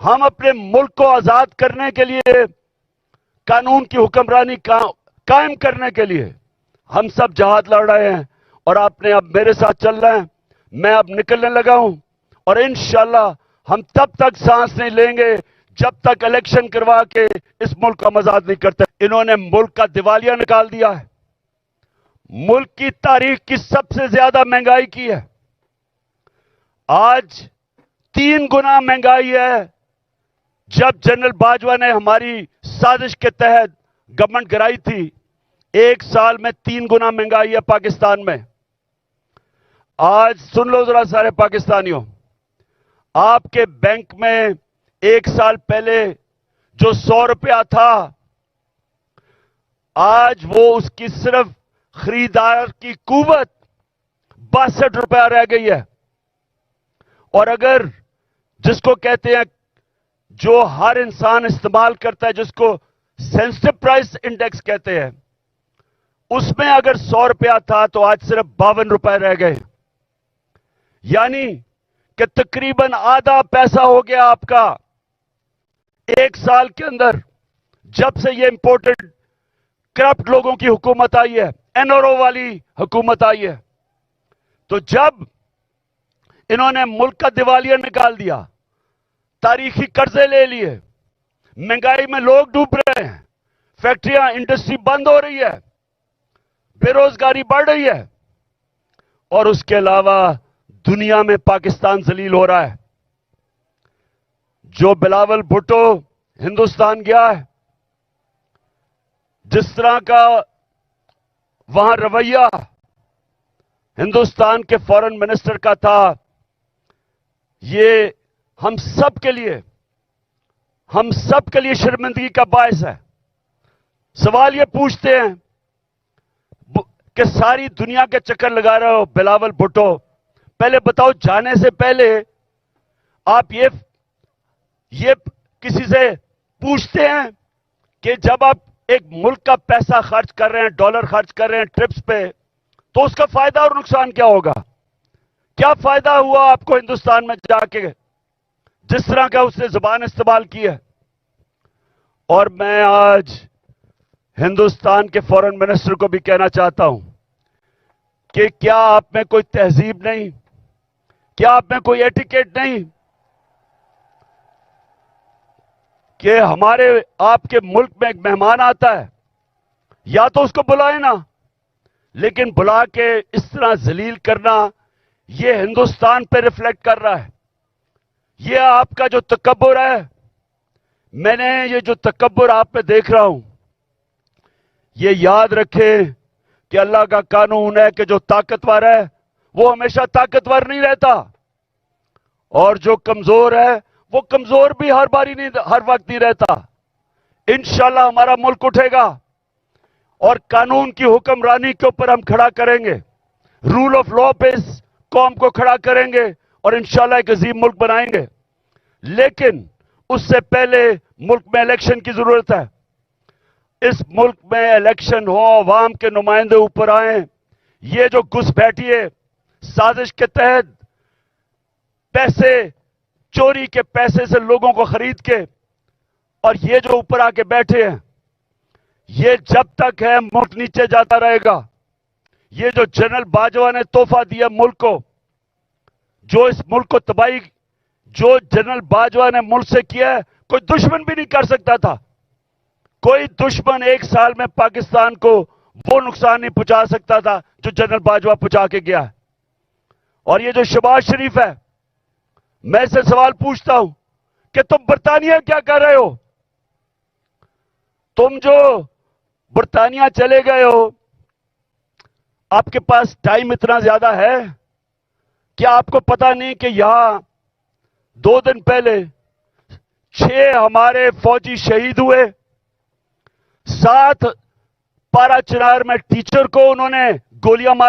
ہم اپنے ملک کو آزاد کرنے کے لیے، قانون کی حکمرانی قائم کرنے کے لیے ہم سب جہاد لڑ رہے ہیں، اور آپ نے اب میرے ساتھ چل رہے ہیں، میں اب نکلنے لگا ہوں، اور انشاءاللہ ہم تب تک سانس نہیں لیں گے جب تک الیکشن کروا کے اس ملک کو ہم آزاد نہیں کرتے۔ انہوں نے ملک کا دیوالیہ نکال دیا ہے، ملک کی تاریخ کی سب سے زیادہ مہنگائی کی ہے۔ آج 3 گنا مہنگائی ہے۔ جب جنرل باجوہ نے ہماری سازش کے تحت گورنمنٹ گرائی تھی، 1 سال میں 3 گنا مہنگائی ہے پاکستان میں۔ آج سن لو ذرا سارے پاکستانیوں، آپ کے بینک میں 1 سال پہلے جو 100 روپیہ تھا، آج وہ اس کی صرف خریدار کی قوت 62 روپیہ رہ گئی ہے۔ اور اگر جس کو کہتے ہیں، جو ہر انسان استعمال کرتا ہے، جس کو سینسٹیو پرائس انڈیکس کہتے ہیں، اس میں اگر 100 روپیہ تھا تو آج صرف 52 روپے رہ گئے، یعنی کہ تقریباً آدھا پیسہ ہو گیا آپ کا 1 سال کے اندر، جب سے یہ امپورٹڈ کرپٹ لوگوں کی حکومت آئی ہے، این آر او والی حکومت آئی ہے۔ تو جب انہوں نے ملک کا دیوالیہ نکال دیا، تاریخی قرضے لے لیے، مہنگائی میں لوگ ڈوب رہے ہیں، فیکٹریاں انڈسٹری بند ہو رہی ہے، بے روزگاری بڑھ رہی ہے، اور اس کے علاوہ دنیا میں پاکستان ذلیل ہو رہا ہے۔ جو بلاول بھٹو ہندوستان گیا ہے، جس طرح کا وہاں رویہ ہندوستان کے فارن منسٹر کا تھا، یہ ہم سب کے لیے شرمندگی کا باعث ہے۔ سوال یہ پوچھتے ہیں کہ ساری دنیا کے چکر لگا رہے ہو بلاول بھٹو، پہلے بتاؤ جانے سے پہلے آپ یہ کسی سے پوچھتے ہیں کہ جب آپ ایک ملک کا پیسہ خرچ کر رہے ہیں، ڈالر خرچ کر رہے ہیں ٹرپس پہ، تو اس کا فائدہ اور نقصان کیا ہوگا؟ کیا فائدہ ہوا آپ کو ہندوستان میں جا کے، جس طرح کا اس نے زبان استعمال کی ہے؟ اور میں آج ہندوستان کے فارن منسٹر کو بھی کہنا چاہتا ہوں کہ کیا آپ میں کوئی تہذیب نہیں؟ کیا آپ میں کوئی ایٹیکیٹ نہیں کہ آپ کے ملک میں ایک مہمان آتا ہے، یا تو اس کو بلائیں نا، لیکن بلا کے اس طرح ذلیل کرنا، یہ ہندوستان پہ ریفلیکٹ کر رہا ہے۔ یہ آپ کا جو تکبر ہے، میں نے یہ جو تکبر آپ پہ دیکھ رہا ہوں، یہ یاد رکھیں کہ اللہ کا قانون ہے کہ جو طاقتور ہے وہ ہمیشہ طاقتور نہیں رہتا، اور جو کمزور ہے وہ کمزور بھی ہر وقت نہیں رہتا۔ انشاءاللہ ہمارا ملک اٹھے گا، اور قانون کی حکمرانی کے اوپر ہم کھڑا کریں گے، رول آف لا پہ اس قوم کو کھڑا کریں گے، اور انشاءاللہ ایک عظیم ملک بنائیں گے۔ لیکن اس سے پہلے ملک میں الیکشن کی ضرورت ہے۔ اس ملک میں الیکشن ہو، عوام کے نمائندے اوپر آئیں۔ یہ جو گھس بیٹھی ہے سازش کے تحت، پیسے چوری کے پیسے سے لوگوں کو خرید کے، اور یہ جو اوپر آ کے بیٹھے ہیں، یہ جب تک ہے ملک نیچے جاتا رہے گا۔ یہ جو جنرل باجوہ نے تحفہ دیا ملک کو، جو اس ملک کو تباہی، جو جنرل باجوہ نے ملک سے کیا ہے، کوئی دشمن بھی نہیں کر سکتا تھا۔ کوئی دشمن 1 سال میں پاکستان کو وہ نقصان نہیں پہنچا سکتا تھا جو جنرل باجوہ پہنچا کے گیا ہے۔ اور یہ جو شہباز شریف ہے، میں سے سوال پوچھتا ہوں کہ تم برطانیہ کیا کر رہے ہو؟ تم جو برطانیہ چلے گئے ہو، آپ کے پاس ٹائم اتنا زیادہ ہے؟ کیا آپ کو پتا نہیں کہ یہاں 2 دن پہلے 6 ہمارے فوجی شہید ہوئے، 7 پارا چنار میں ٹیچر کو انہوں نے گولیاں ماری۔